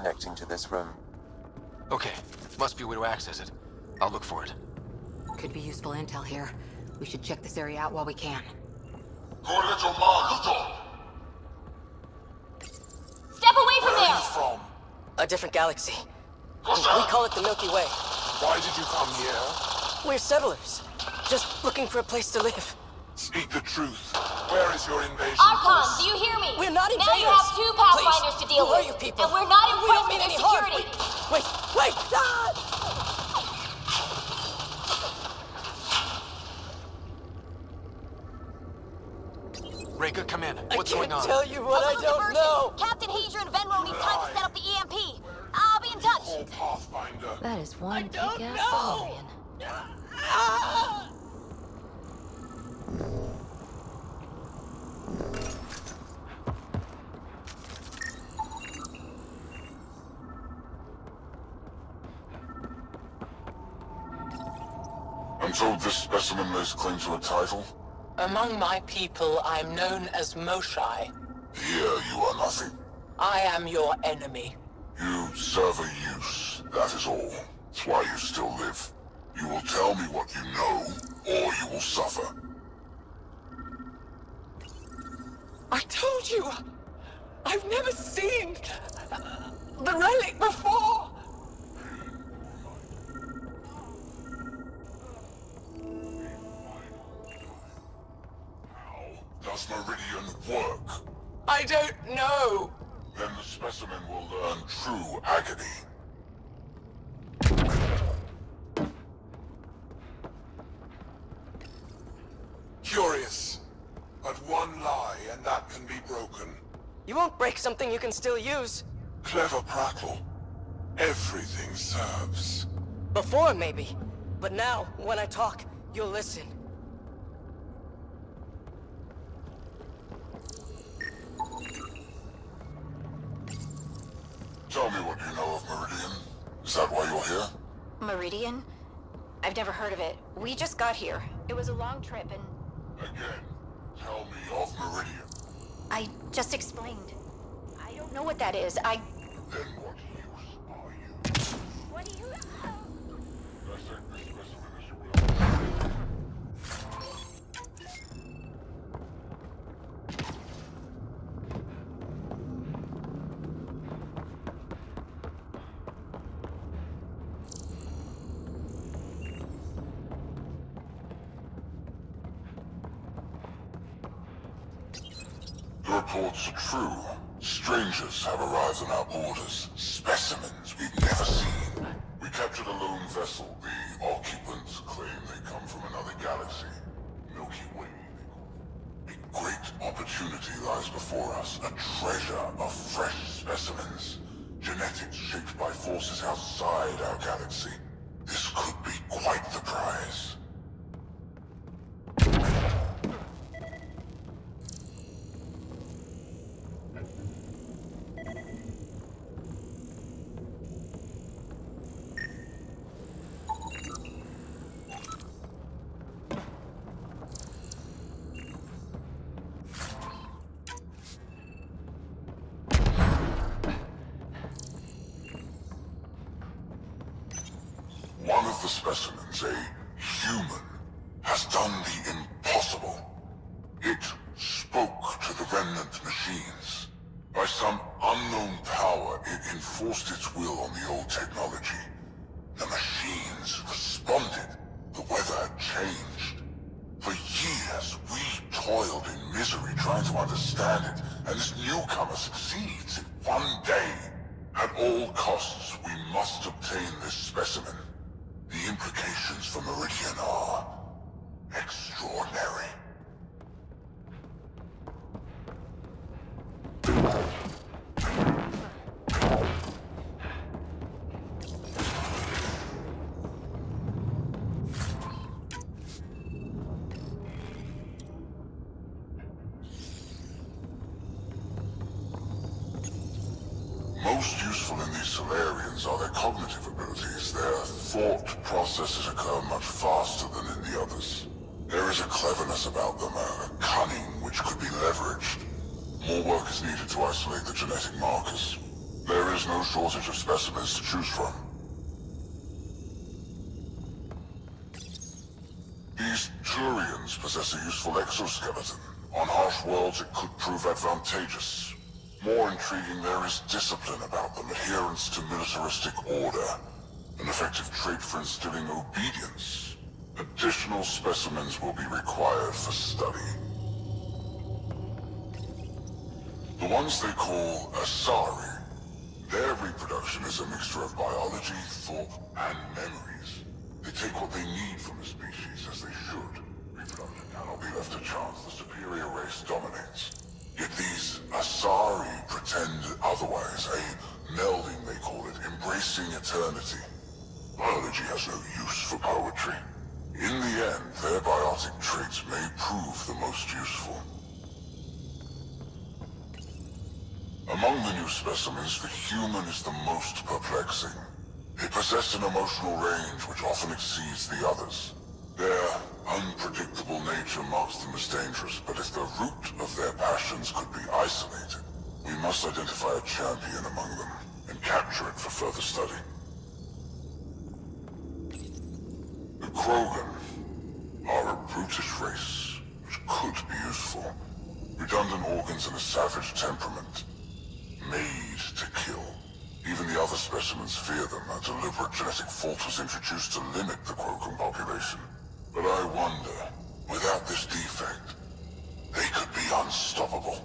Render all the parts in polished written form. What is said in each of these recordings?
connecting to this room. Okay, must be a way to access it. I'll look for it. Could be useful intel here. We should check this area out while we can. Step away from Where there! are you from? A different galaxy. We call it the Milky Way. Why did you come here? We're settlers. Just looking for a place to live. Speak the truth. Where is your invasion Archon, force? do you hear me? We're not invaders! Now you have two Pathfinders Please, to deal who are with. you people? And we're not We don't impressed mean with any your harm! security. Wait! Ah! Reka, come in. What's going on? I can't tell you what I don't know! Captain Hedra and Venro need time to set up the EMP. I'll be in touch. Oh, Pathfinder. That is one don't kick-ass know. Valerian. Ah! I'm told this specimen lays claim to a title. Among my people, I'm known as Moshai. Here you are nothing. I am your enemy. You serve a use, that is all. It's why you still live. You will tell me what you know, or you will suffer. I told you! I've never seen the relic before! How does Meridian work? I don't know! Then the specimen will learn true agony. Curious. But one lie, and that can be broken. You won't break something you can still use. Clever prattle. Everything serves. Before, maybe. But now, when I talk, you'll listen. Tell me what you know of Meridian. Is that why you're here? Meridian? I've never heard of it. We just got here. It was a long trip and... Again, tell me of Meridian. I just explained. I don't know what that is. Then what use are you? What do you... Dissect this specimen as you will. The reports are true. Strangers have arrived on our borders. Specimens we've never seen. We captured a lone vessel. The occupants claim they come from another galaxy. Milky Way, they call it. A great opportunity lies before us. A treasure of fresh specimens. Genetics shaped by forces outside our galaxy. This could be quite the prize. One of the specimens, a human, has done the impossible. It spoke to the remnant machines. By some unknown power, it enforced its will on the old technology. The machines responded. The weather had changed. For years, we toiled in misery trying to understand it, and this newcomer succeeds. One day, at all costs, we must obtain this specimen. The implications for Meridian are extraordinary. Most useful in these Solarians are their cognitive abilities. Their thought processes occur much faster than in the others. There is a cleverness about them, a cunning which could be leveraged. More work is needed to isolate the genetic markers. There There is no shortage of specimens to choose from. These Turians possess a useful exoskeleton. On harsh worlds, it could prove advantageous. More intriguing, there is discipline about them, adherence to militaristic order, an effective trait for instilling obedience. Additional specimens will be required for study. The ones they call Asari, their reproduction is a mixture of biology, thought, and memories. They take what they need from the species, as they should. Reproduction cannot be left to chance. The superior race dominates. Yet these Asari pretend otherwise, a melding they call it, embracing eternity. Biology has no use for poetry. In the end, their biotic traits may prove the most useful. Among the new specimens, the human is the most perplexing. They possess an emotional range which often exceeds the others. Their unpredictable nature marks them as dangerous, but if the root of their passions could be isolated, we must identify a champion among them and capture it for further study. The Krogan are a brutish race, which could be useful. Redundant organs and a savage temperament. Made to kill. Even the other specimens fear them. A deliberate genetic fault was introduced to limit the Krogan population. But I wonder, without this defect, they could be unstoppable.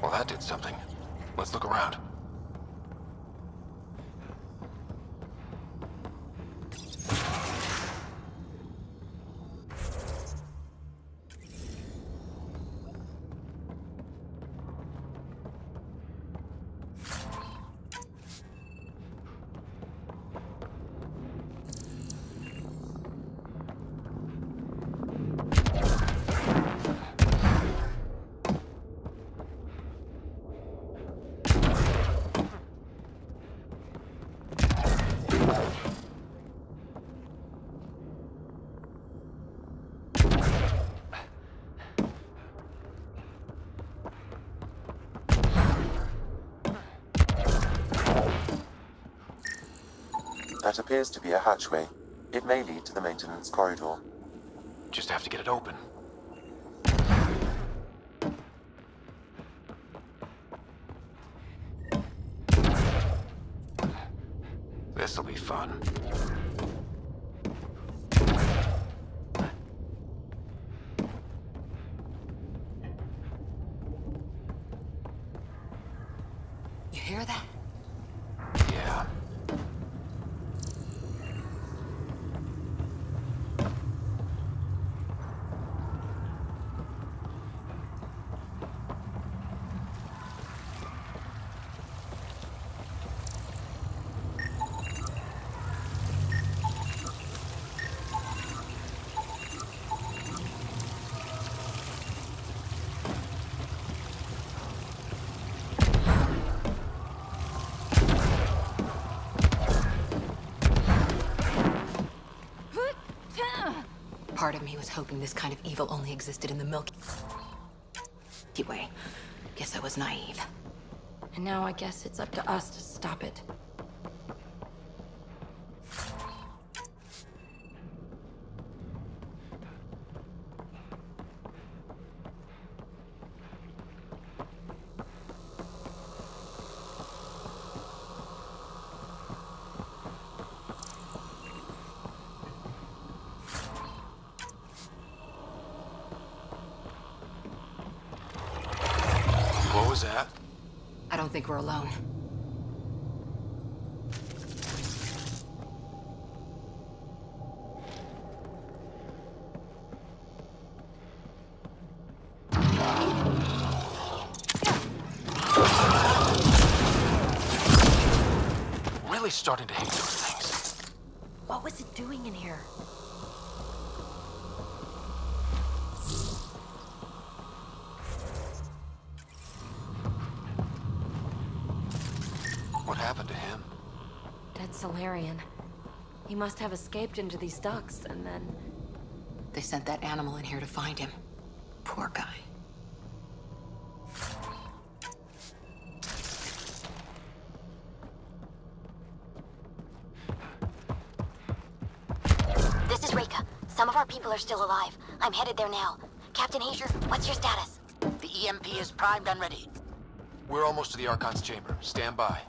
Well, that did something. Let's look around. That appears to be a hatchway. It may lead to the maintenance corridor. Just have to get it open. This'll be fun. You hear that? Yeah. Part of me was hoping this kind of evil only existed in the Milky Way. Guess I was naive. And now I guess it's up to us to stop it. What was that? I don't think we're alone. Really starting to hate those things. What was it doing in here? What happened to him? Dead Solarian. He must have escaped into these ducts, and then... They sent that animal in here to find him. Poor guy. This is Rika. Some of our people are still alive. I'm headed there now. Captain Hazer, what's your status? The EMP is primed and ready. We're almost to the Archon's chamber. Stand by.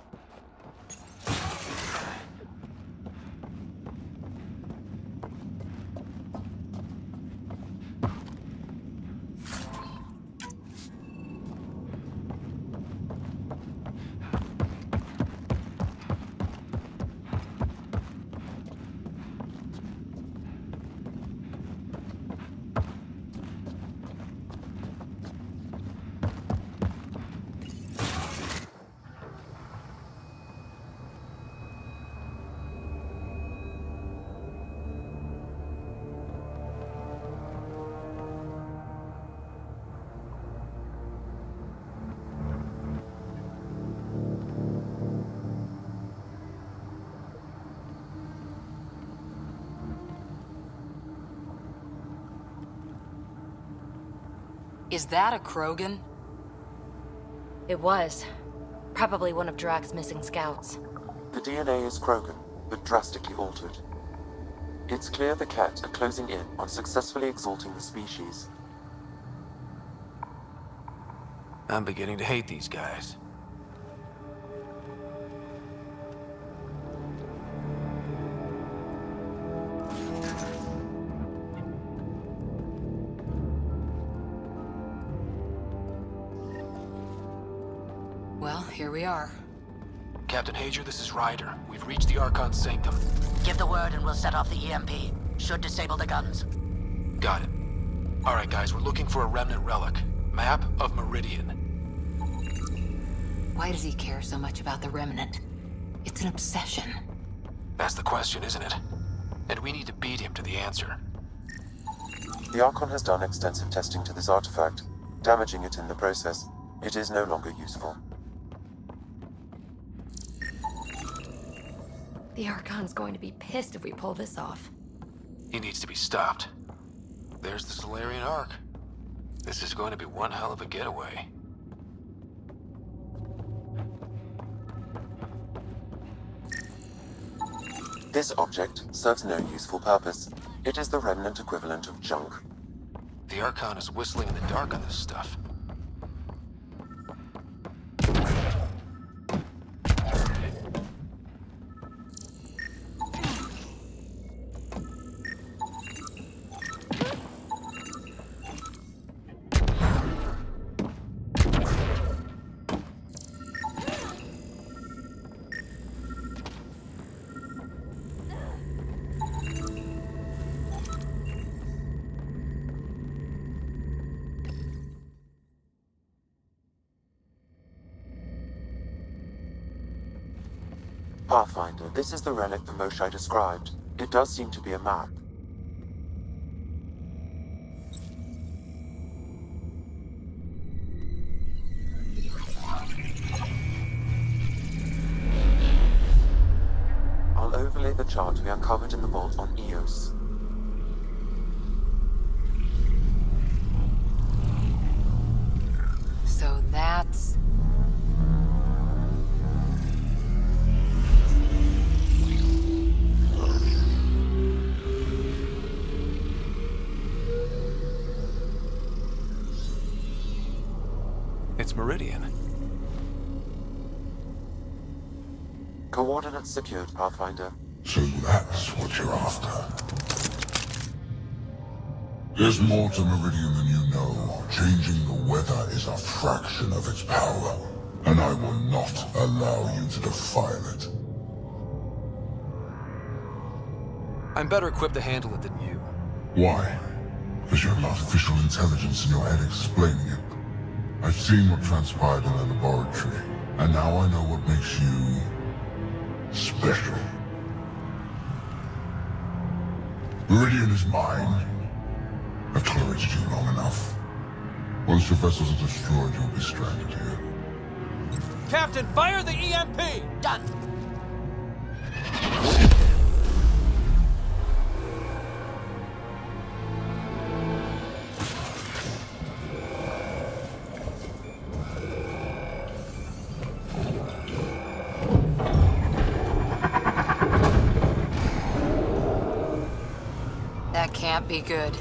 Is that a Krogan? It was. Probably one of Drax's missing scouts. The DNA is Krogan, but drastically altered. It's clear the Ket are closing in on successfully exalting the species. I'm beginning to hate these guys. Well, here we are. Captain Hager, this is Ryder. We've reached the Archon's sanctum. Give the word and we'll set off the EMP. Should disable the guns. Got it. All right, guys, we're looking for a remnant relic. Map of Meridian. Why does he care so much about the Remnant? It's an obsession. That's the question, isn't it? And we need to beat him to the answer. The Archon has done extensive testing to this artifact, damaging it in the process. It is no longer useful. The Archon's going to be pissed if we pull this off. He needs to be stopped. There's the Solarian Ark. This is going to be one hell of a getaway. This object serves no useful purpose. It is the Remnant equivalent of junk. The Archon is whistling in the dark on this stuff. Pathfinder, this is the relic the Moshai described. It does seem to be a map. I'll overlay the chart we uncovered in the vault on Eos. So that's... It's Meridian. Coordinates secured, Pathfinder. So that's what you're after. There's more to Meridian than you know. Changing the weather is a fraction of its power, and I will not allow you to defile it. I'm better equipped to handle it than you. Why? Because you have artificial intelligence in your head explaining it. I've seen what transpired in the laboratory, and now I know what makes you... special. Meridian is mine. I've tolerated you long enough. Once your vessels are destroyed, you'll be stranded here. Captain, fire the EMP! Done! can't be good.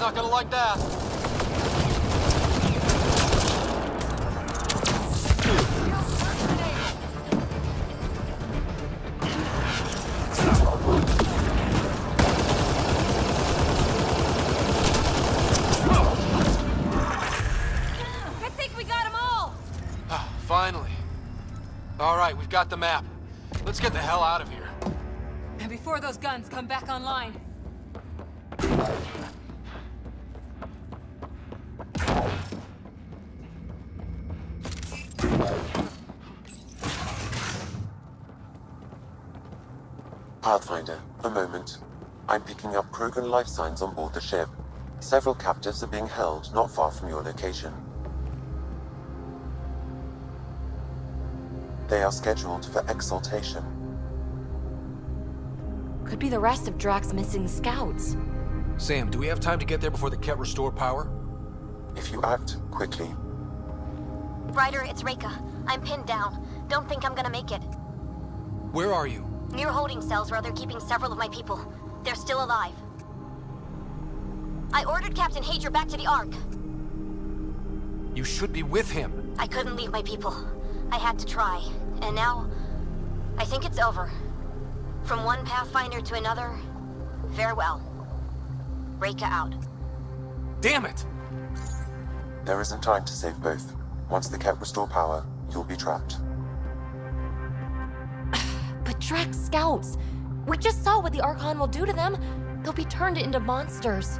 Not gonna like that. I think we got them all. Finally. All right, we've got the map. Let's get the hell out of here. And before those guns come back online. Pathfinder, a moment. I'm picking up Krogan life signs on board the ship. Several captives are being held not far from your location. They are scheduled for exaltation. Could be the rest of Drax's missing scouts. Sam, do we have time to get there before the Ket restore power? If you act quickly, Ryder, it's Reika. I'm pinned down. Don't think I'm gonna make it. Where are you? Near holding cells where they're keeping several of my people. They're still alive. I ordered Captain Hager back to the Ark. You should be with him. I couldn't leave my people. I had to try. And now, I think it's over. From one Pathfinder to another, farewell. Reika out. Damn it! There isn't time to save both. Once the Ket restore power, you'll be trapped. But Drax scouts! We just saw what the Archon will do to them. They'll be turned into monsters.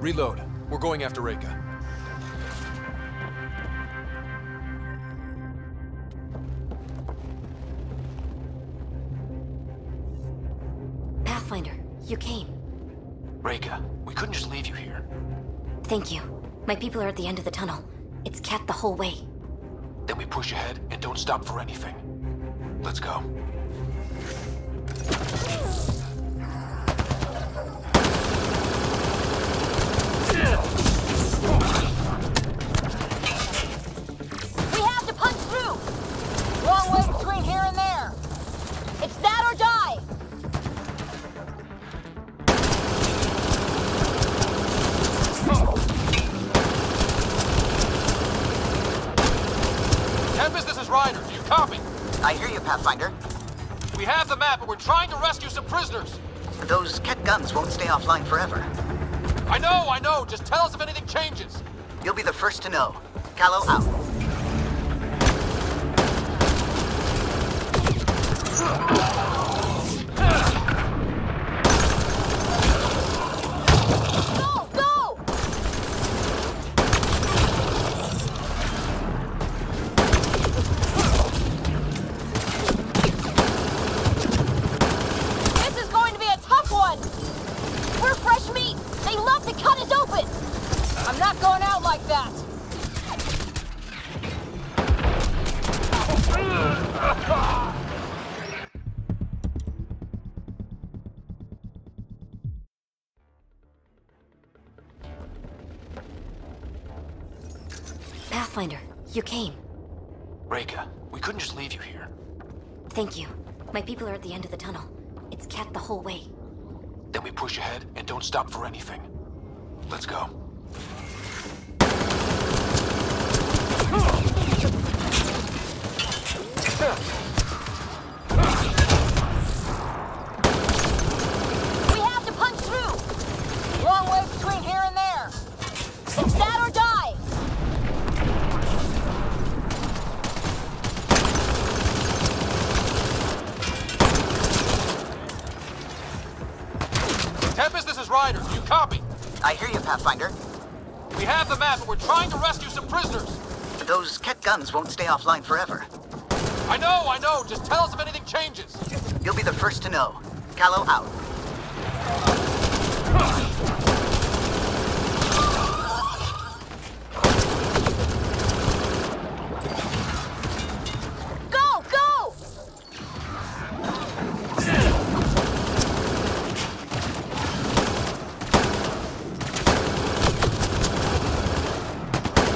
Reload. We're going after Reika. Pathfinder, you came. Reika, we couldn't just leave you here. Thank you. My people are at the end of the tunnel. It's Ket the whole way. Then we push ahead and don't stop for anything. Let's go. We have to punch through! Long way between here and there. It's that or die! Tempest, this is Ryder. Do you copy? I hear you, Pathfinder. We have the map, and we're trying to rescue some prisoners. Those Ket guns won't stay offline forever. I know. Just tell us if anything changes. You'll be the first to know. Callow out. Go! Go! This is going to be a tough one! We're fresh meat! They love to cut us open! I'm not going out like that! Pathfinder, you came. Reika, we couldn't just leave you here. Thank you. My people are at the end of the tunnel. It's Ket the whole way. Then we push ahead and don't stop for anything. Let's go. We have to punch through! Long way between here and there. It's that or die! Tempest, this is Ryder. Do you copy? I hear you, Pathfinder. We have the map, and we're trying to rescue some prisoners. Those Ket guns won't stay offline forever. I know. Just tell us if anything changes. You'll be the first to know. Callow out. Go! Go!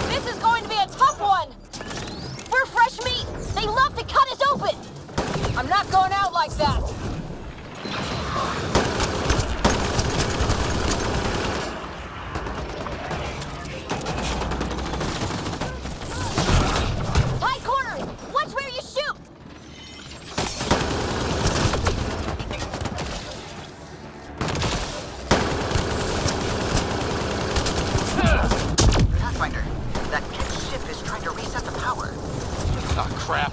This is going to be a tough one! We're fresh meat! They love to cut us open! I'm not going out like that! Tight corners! Watch where you shoot! Pathfinder, that Ket ship is trying to reset the power. Ah, crap.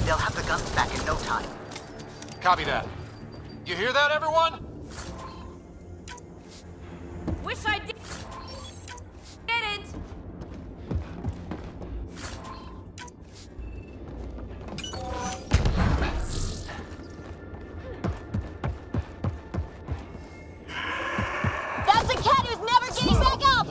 They'll have the guns back in no time. Copy that. You hear that, everyone? Wish I didn't. That's a cat who's never getting back up!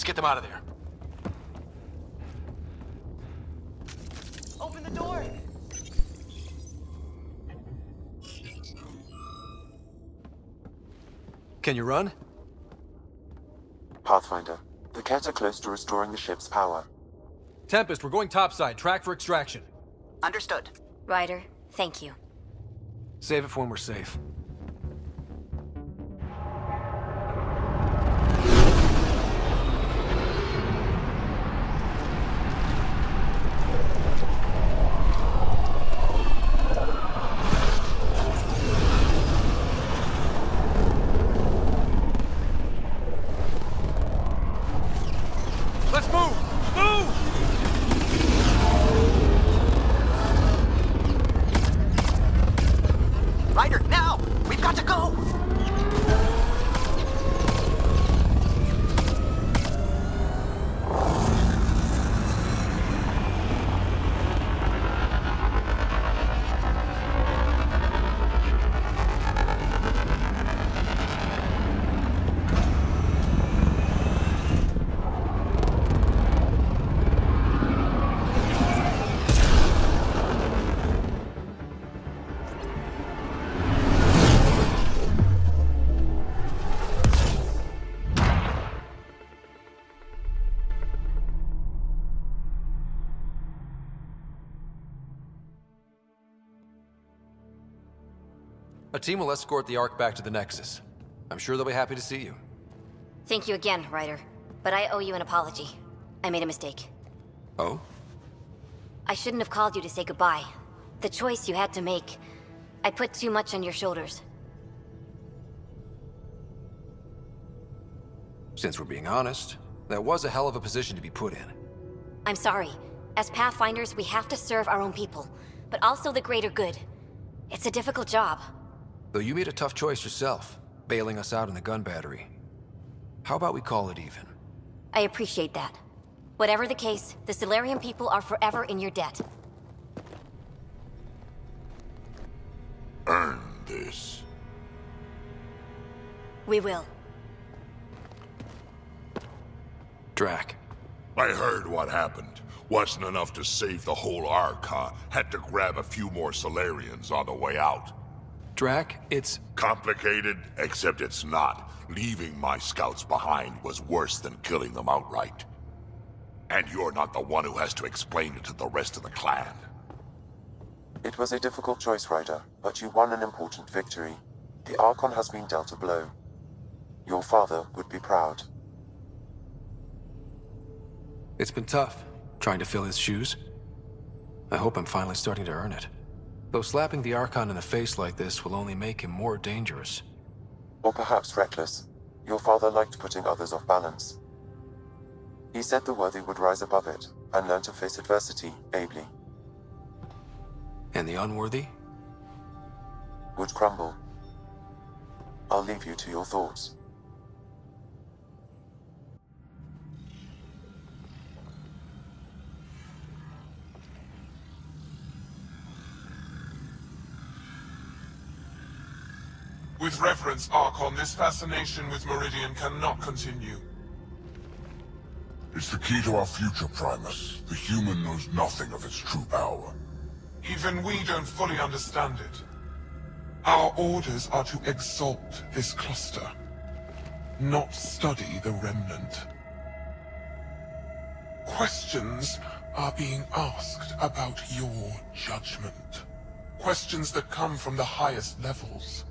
Let's get them out of there. Open the door! Can you run? Pathfinder, the Kett are close to restoring the ship's power. Tempest, we're going topside. Track for extraction. Understood. Ryder, thank you. Save it for when we're safe. Let's move! Move! Ryder, now! We've got to go! A team will escort the Ark back to the Nexus. I'm sure they'll be happy to see you. Thank you again, Ryder. But I owe you an apology. I made a mistake. Oh? I shouldn't have called you to say goodbye. The choice you had to make. I put too much on your shoulders. Since we're being honest, that was a hell of a position to be put in. I'm sorry. As Pathfinders, we have to serve our own people, but also the greater good. It's a difficult job. Though you made a tough choice yourself, bailing us out in the gun battery. How about we call it even? I appreciate that. Whatever the case, the Solarian people are forever in your debt. Earn this. We will. Drac. I heard what happened. Wasn't enough to save the whole Archon. Had to grab a few more Solarians on the way out. Drac, it's... Complicated, except it's not. Leaving my scouts behind was worse than killing them outright. And you're not the one who has to explain it to the rest of the clan. It was a difficult choice, Ryder, but you won an important victory. The Archon has been dealt a blow. Your father would be proud. It's been tough, trying to fill his shoes. I hope I'm finally starting to earn it. Though slapping the Archon in the face like this will only make him more dangerous. Or perhaps reckless. Your father liked putting others off balance. He said the worthy would rise above it, and learn to face adversity ably. And the unworthy? Would crumble. I'll leave you to your thoughts. With reverence, Archon, this fascination with Meridian cannot continue. It's the key to our future, Primus. The human knows nothing of its true power. Even we don't fully understand it. Our orders are to exalt this cluster, not study the remnant. Questions are being asked about your judgment. Questions that come from the highest levels.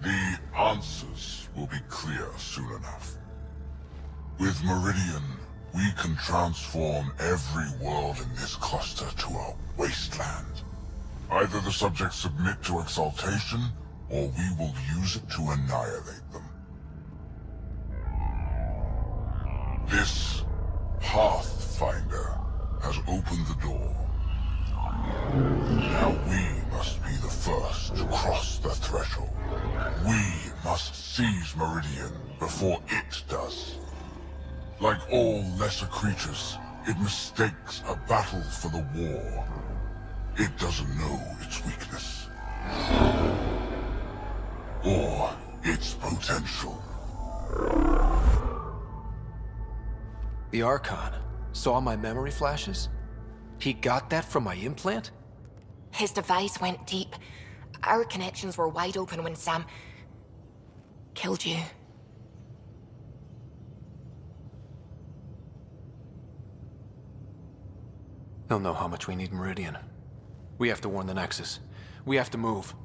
The answers will be clear soon enough. With Meridian, we can transform every world in this cluster to a wasteland. Either the subjects submit to exaltation, or we will use it to annihilate them. This Pathfinder has opened the door. Now we must be the first to cross the threshold. We must seize Meridian before it does. Like all lesser creatures, it mistakes a battle for the war. It doesn't know its weakness. Or its potential. The Archon saw my memory flashes? He got that from my implant? His device went deep. Our connections were wide open when Sam killed you. They'll know how much we need Meridian. We have to warn the Nexus. We have to move.